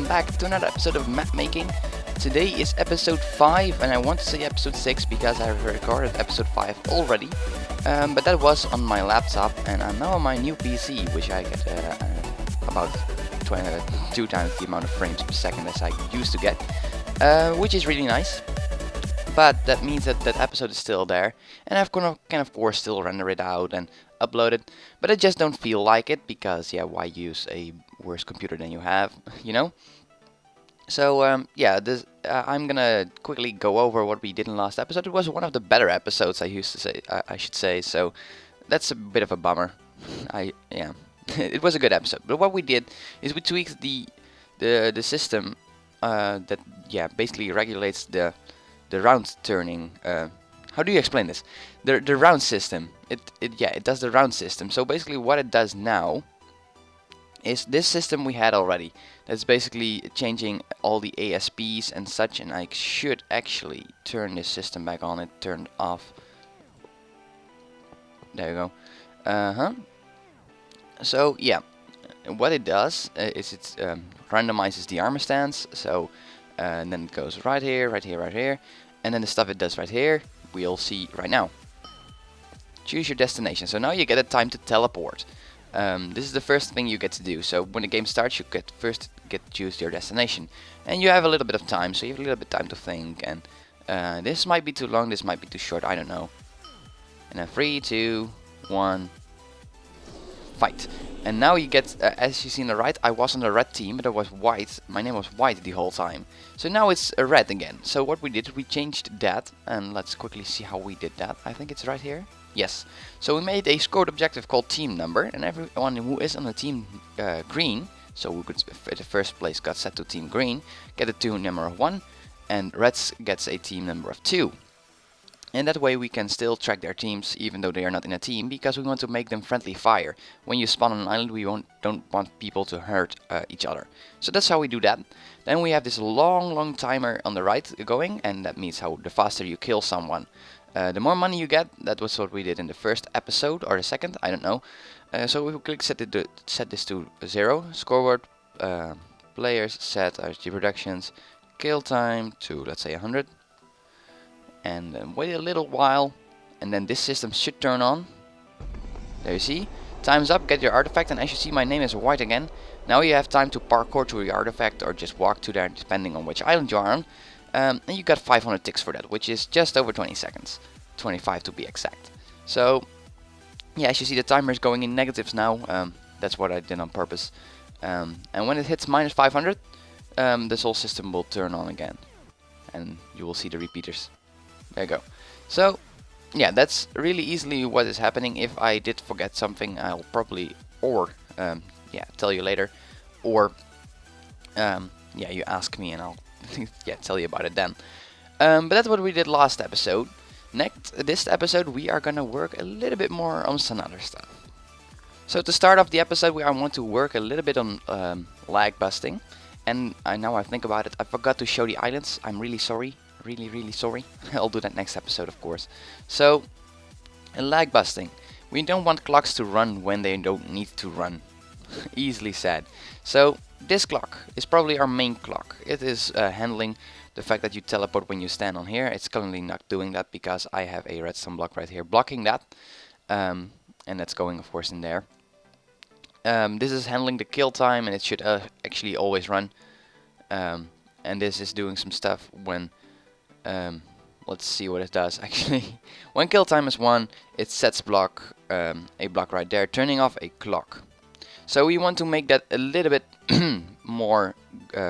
back to another episode of MapMaking. Today is episode 5, and I want to say episode 6 because I recorded episode 5 already. But that was on my laptop, and I'm now on my new PC, which I get about 2 times the amount of frames per second as I used to get, which is really nice. But that means that that episode is still there, and I've can of course still render it out and upload it, but I just don't feel like it because why use a worse computer than you have, you know? So I'm gonna quickly go over what we did in last episode. It was one of the better episodes, I should say. So that's a bit of a bummer. It was a good episode. But what we did is we tweaked the system that basically regulates the round turning. How do you explain this? The round system. It does the round system. So basically, what it does now is this system we had already. That's basically changing all the ASPs and such. And I should actually turn this system back on. It turned off. There you go. So yeah, what it does is it randomizes the armor stance. So and then it goes right here, right here, right here. And then the stuff it does right here, we'll see right now. Choose your destination. So now you get a time to teleport. This is the first thing you get to do. So when the game starts, you first get to choose your destination. And you have a little bit of time, so you have a little bit of time to think. And this might be too long, this might be too short, I don't know. And then 3, 2, 1, fight. And now you get, as you see on the right, I was on the red team, but I was white. My name was white the whole time. So now it's a red again. So what we did, we changed that, and let's quickly see how we did that. I think it's right here. Yes. So we made a scored objective called team number, and everyone who is on the team green, so who could, the first place got set to team green, get a team number of 1, and reds gets a team number of 2. And that way we can still track their teams even though they are not in a team, because we want to make them friendly fire. When you spawn on an island, we don't want people to hurt each other. So that's how we do that. Then we have this long timer on the right going, and that means how the faster you kill someone, the more money you get. That was what we did in the first episode, or the second, I don't know. So we will click set this to 0, scoreboard, players, set RG productions, kill time to, let's say, 100. And then wait a little while, and then this system should turn on. There you see, time's up, get your artifact, and as you see my name is white again. Now you have time to parkour to your artifact or just walk to there depending on which island you are on. And you got 500 ticks for that, which is just over 20 seconds. 25 to be exact. So yeah, as you see the timer is going in negatives now. That's what I did on purpose. And when it hits minus 500, this whole system will turn on again. And you will see the repeaters. There you go. So yeah, that's really easily what is happening. If I did forget something, I'll probably tell you later, or you ask me and I'll tell you about it then. But that's what we did last episode. This episode we are gonna work a little bit more on some other stuff. So to start off the episode, I want to work a little bit on lag busting. And now I think about it, I forgot to show the islands. I'm really sorry. Really sorry. I'll do that next episode, of course. So, lag busting. We don't want clocks to run when they don't need to run. Easily said. So, this clock is probably our main clock. It is handling the fact that you teleport when you stand on here. It's currently not doing that because I have a redstone block right here blocking that. And that's going, of course, in there. This is handling the kill time, and it should actually always run. And this is doing some stuff when... let's see what it does actually. When kill time is 1, it sets a block right there, turning off a clock. So we want to make that a little bit more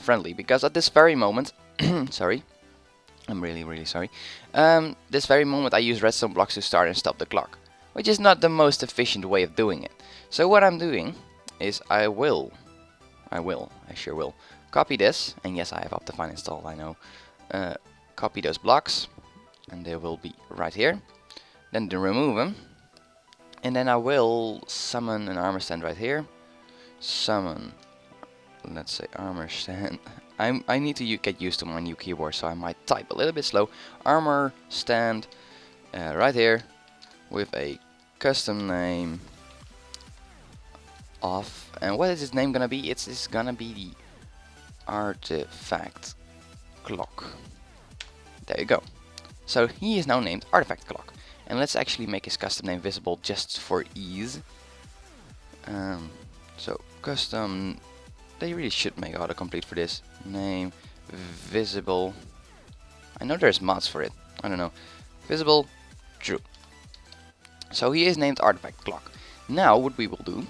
friendly, because at this very moment, sorry, I'm really sorry. This very moment I use redstone blocks to start and stop the clock, which is not the most efficient way of doing it. So what I'm doing is I sure will copy this, and yes, I have Optifine installed, I know. Copy those blocks, and they will be right here. Then to remove them, and then I will summon an armor stand right here. Summon, let's say armor stand. I need to get used to my new keyboard, so I might type a little bit slow. Armor stand right here with a custom name of, and what is its name gonna be? It's gonna be the artifact clock. There you go. So he is now named artifact clock. And let's actually make his custom name visible just for ease. So custom, they really should make autocomplete for this. Name visible. I know there's mods for it. I don't know. Visible true. So he is named artifact clock. Now what we will do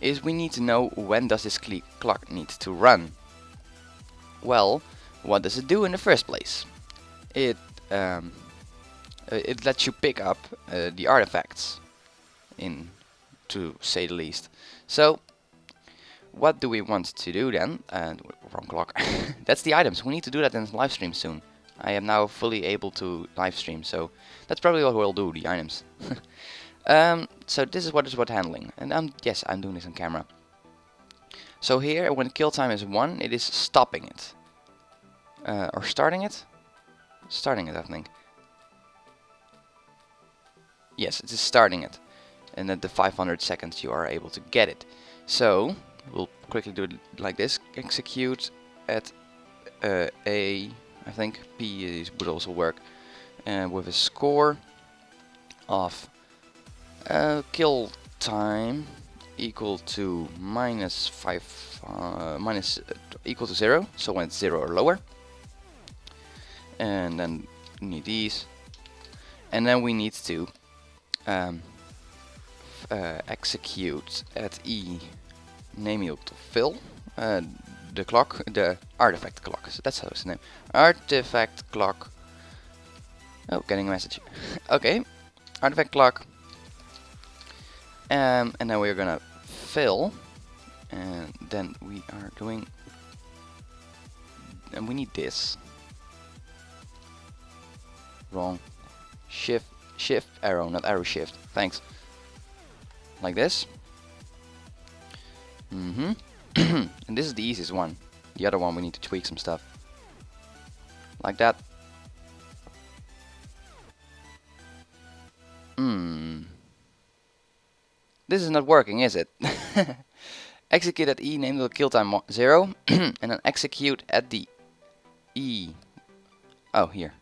is we need to know when does this clock need to run. Well, what does it do in the first place? It lets you pick up the artifacts, in to say the least. So what do we want to do then? Wrong clock. That's the items. We need to do that in live stream soon. I am now fully able to live stream, so that's probably what we'll do, the items. So this is what handling, and yes, I'm doing this on camera. So here, when kill time is 1, it is stopping it. Or starting it? Starting it, I think. Yes, it is starting it. And at the 500 seconds you are able to get it. So, we'll quickly do it like this. Execute at A, I think P would also work. With a score of kill time equal to equal to 0, so when it's 0 or lower. And then we need these, and then we need to execute at E name equal to fill the clock, the artifact clock. So that's how it's named. Artifact clock. Oh, getting a message. Okay, artifact clock. And then we're gonna fill, and then we are doing, and we need this. Wrong. Shift arrow, not arrow shift. Thanks. Like this. And this is the easiest one. The other one we need to tweak some stuff. Like that. This is not working, is it? Execute at E, name the kill time 0, and then execute at the E. Oh, here.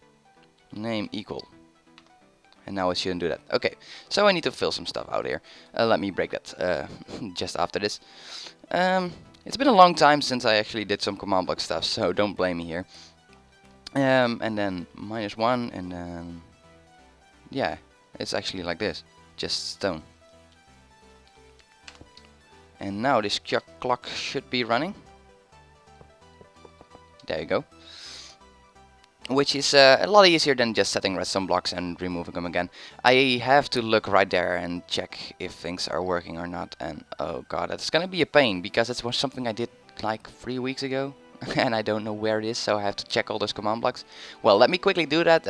Name equal. And now it shouldn't do that. Okay, so I need to fill some stuff out here. Let me break that just after this. It's been a long time since I actually did some command block stuff, so don't blame me here. And then -1, and then yeah, it's actually like this, just stone. And now this clock should be running. There you go. Which is a lot easier than just setting redstone blocks and removing them again. I have to look right there and check if things are working or not. And oh god, it's gonna be a pain, because it was something I did like 3 weeks ago. And I don't know where it is, so I have to check all those command blocks. Well, let me quickly do that.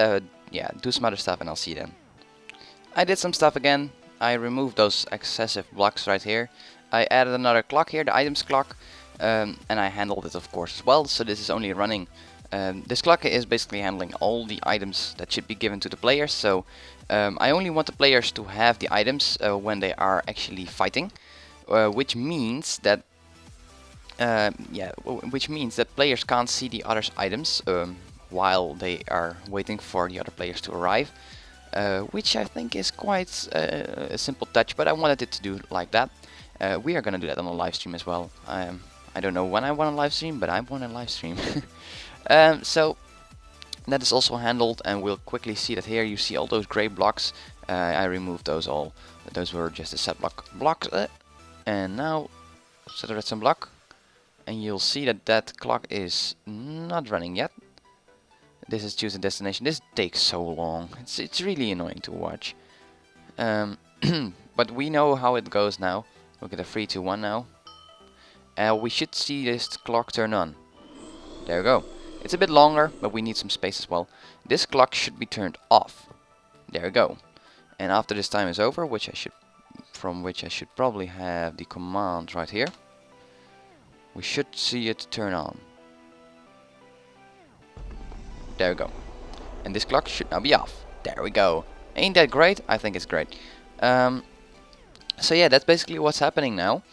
Yeah, do some other stuff and I'll see you then. I did some stuff again. I removed those excessive blocks right here. I added another clock here, the items clock. And I handled it of course as well, so this is only running. This clock is basically handling all the items that should be given to the players. So I only want the players to have the items when they are actually fighting, which means that players can't see the others' items while they are waiting for the other players to arrive, which I think is quite a simple touch, but I wanted it to do like that. We are gonna do that on a live stream as well. I don't know when I want a live stream, but I want a live stream. So that is also handled, and we'll quickly see that here you see all those gray blocks. I removed those all. Those were just a set blocks. And now set a redstone block, and you'll see that that clock is not running yet. This is choose a destination. This takes so long. It's really annoying to watch. But we know how it goes now. Look at the 3, 2, 1 now. We should see this clock turn on. There we go. It's a bit longer, but we need some space as well. This clock should be turned off. There we go. And after this time is over, from which I should probably have the command right here, we should see it turn on. There we go. And this clock should now be off. There we go. Ain't that great? I think it's great. So yeah, that's basically what's happening now.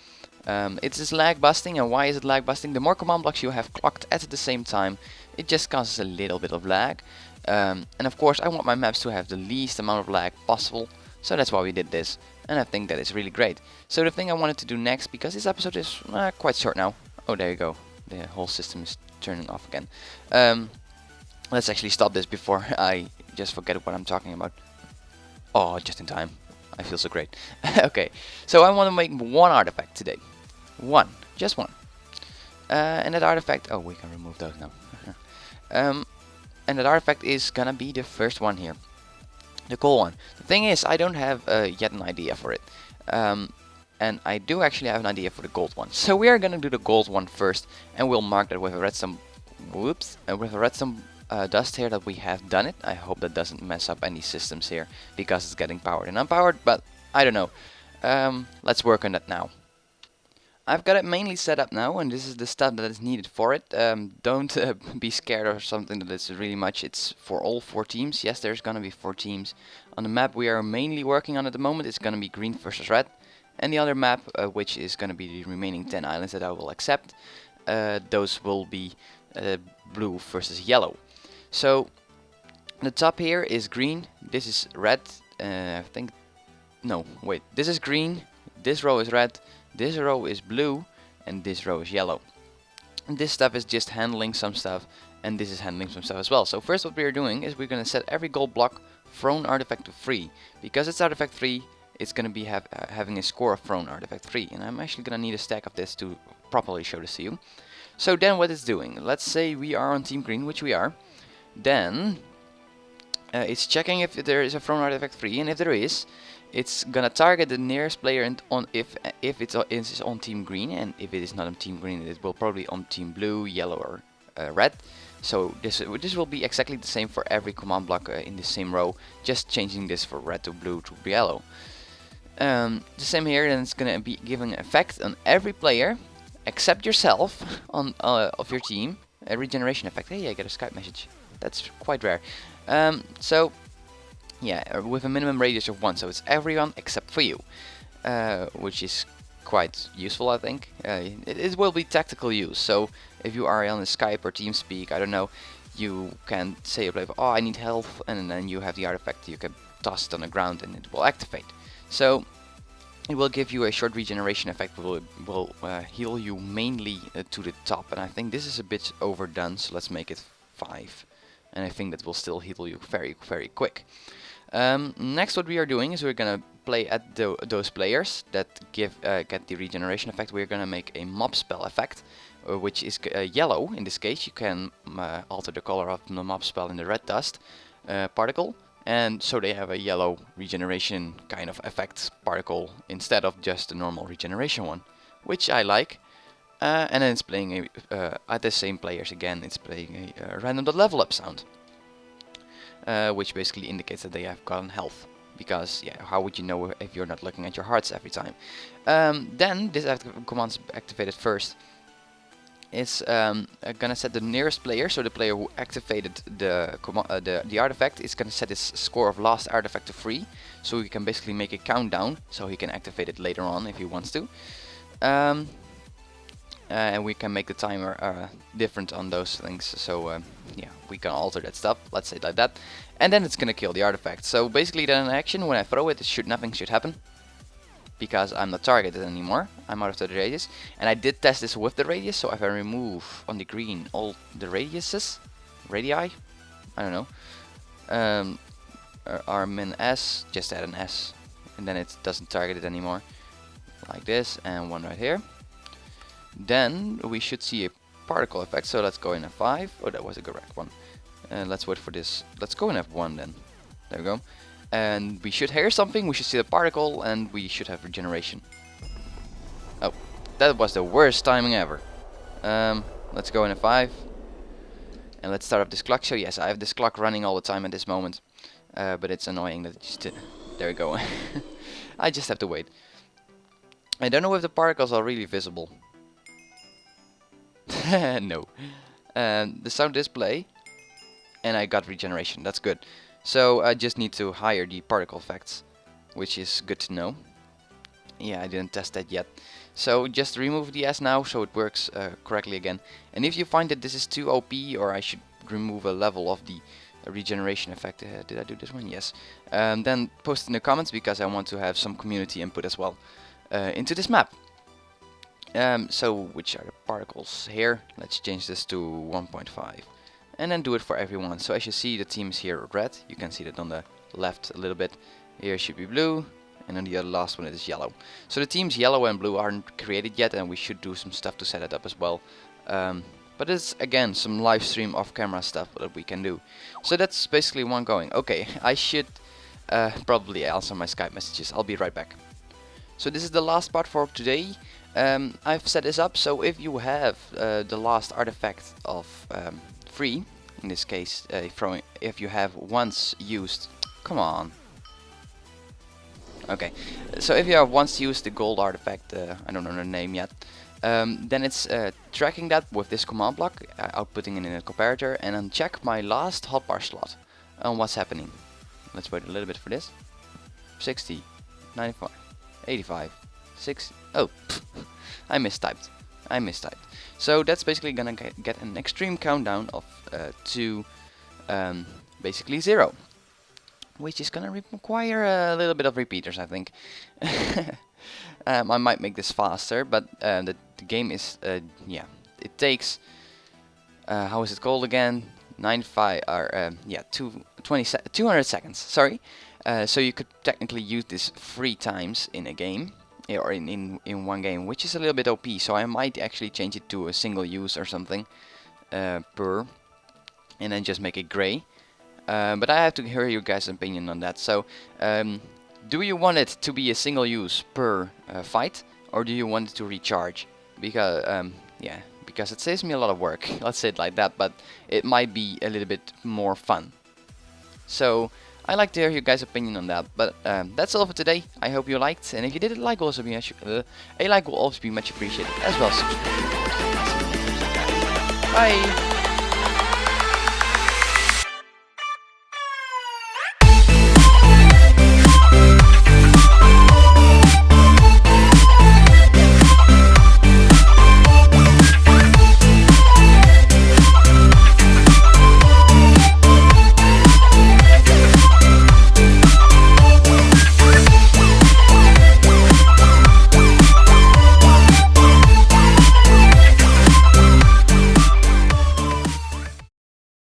It's this lag busting, and why is it lag busting? The more command blocks you have clocked at the same time, it just causes a little bit of lag. And of course I want my maps to have the least amount of lag possible, so that's why we did this, and I think that is really great. So the thing I wanted to do next, because this episode is quite short now. Oh, there you go. The whole system is turning off again. Let's actually stop this before I just forget what I'm talking about. Oh, just in time. I feel so great. Okay, so I want to make one artifact today. One. Just one. And that artifact... Oh, we can remove those now. And that artifact is gonna be the first one here. The cool one. The thing is, I don't have yet an idea for it. And I do actually have an idea for the gold one. So we are gonna do the gold one first, and we'll mark that with a redstone... Whoops. With a redstone... dust here that we have done it. I hope that doesn't mess up any systems here because it's getting powered and unpowered, but I don't know. Let's work on that now. I've got it mainly set up now, and this is the stuff that is needed for it. Don't be scared or something that it's really much. It's for all 4 teams. Yes, there's gonna be 4 teams. On the map we are mainly working on at the moment, it's gonna be green versus red. And the other map, which is gonna be the remaining 10 islands that I will accept, those will be blue versus yellow. So the top here is green, this is red, I think, no, wait, this is green, this row is red, this row is blue, and this row is yellow. And this stuff is just handling some stuff, and this is handling some stuff as well. So first what we are doing is we're going to set every gold block thrown artifact to 3. Because it's artifact 3, it's going to be having a score of thrown artifact 3. And I'm actually going to need a stack of this to properly show this to you. So then what it's doing, let's say we are on team green, which we are. Then it's checking if there is a thrown artifact 3, and if there is, it's gonna target the nearest player and if it's on team green, and if it is not on team green, it will probably on team blue, yellow, or red. So this will be exactly the same for every command block in the same row, just changing this for red to blue to yellow. The same here, and it's gonna be giving an effect on every player except yourself on of your team. A regeneration effect. Hey, I get a Skype message. That's quite rare. So yeah, with a minimum radius of 1, so it's everyone except for you, which is quite useful, I think. It will be tactical use, so if you are on a Skype or TeamSpeak, I don't know, you can say, oh, I need health, and then you have the artifact, you can toss it on the ground and it will activate. So it will give you a short regeneration effect, will heal you mainly to the top, and I think this is a bit overdone, so let's make it 5. And I think that will still heal you very, very quick. Next what we are doing is we're gonna play at those players that get the regeneration effect. We're gonna make a mob spell effect, which is yellow in this case. You can alter the color of the mob spell in the red dust particle, and so they have a yellow regeneration kind of effect particle instead of just a normal regeneration one, which I like. And then it's playing at the same players again. It's playing a random.levelup sound, which basically indicates that they have gotten health. Because yeah, how would you know if you're not looking at your hearts every time? Then this command's activated first. It's gonna set the nearest player, so the player who activated the artifact is gonna set his score of last artifact to 3, so he can basically make a countdown, so he can activate it later on if he wants to. And we can make the timer different on those things, so yeah, we can alter that stuff, let's say like that. And then it's gonna kill the artifact. So basically then in action, when I throw it, nothing should happen. Because I'm not targeted anymore, I'm out of the radius. And I did test this with the radius, so if I remove on the green all the radiuses, radii, I don't know, R min S, just add an S, and then it doesn't target it anymore. Like this, and one right here. Then we should see a particle effect, so let's go in F5. Oh, that was a correct one. Let's wait for this. Let's go in F1 then. There we go. And we should hear something, we should see the particle, and we should have regeneration. Oh, that was the worst timing ever. Let's go in F5. And let's start up this clock. So yes, I have this clock running all the time at this moment. But it's annoying that it just... there we go. I just have to wait. I don't know if the particles are really visible. No. The sound display, and I got regeneration, that's good. So I just need to hire the particle effects, which is good to know. Yeah, I didn't test that yet. So just remove the S now so it works correctly again. And if you find that this is too OP, or I should remove a level of the regeneration effect, did I do this one? Yes. Then post in the comments, because I want to have some community input as well into this map. So which are the particles here? Let's change this to 1.5 and then do it for everyone. So as you see, the teams here are red. You can see that on the left a little bit. Here should be blue, and on the other last one it is yellow. So the teams yellow and blue aren't created yet, and we should do some stuff to set it up as well. But it's again some live stream off camera stuff that we can do. So that's basically one going. Okay, I should probably answer my Skype messages. I'll be right back. So this is the last part for today. I've set this up so if you have the last artifact of free, in this case, if you have once used, come on. Okay, so if you have once used the gold artifact, I don't know the name yet, then it's tracking that with this command block, outputting it in a comparator, and then check my last hotbar slot on what's happening. Let's wait a little bit for this. 60, 95, 85, 60. Oh, I mistyped. So that's basically gonna get an extreme countdown of to basically 0. Which is gonna require a little bit of repeaters, I think. I might make this faster, but the game is, yeah, it takes, how is it called again? 95, or yeah, 200 seconds, sorry. So you could technically use this 3 times in a game, or in one game, which is a little bit OP, so I might actually change it to a single use or something, per, and then just make it gray. But I have to hear your guys' opinion on that. So, do you want it to be a single use per fight, or do you want it to recharge? Because, yeah, because it saves me a lot of work. Let's say it like that. But it might be a little bit more fun. So, I like to hear your guys' opinion on that. But that's all for today. I hope you liked, and if you did, a like will also be a like will always be much appreciated, as well as subscribe. Bye.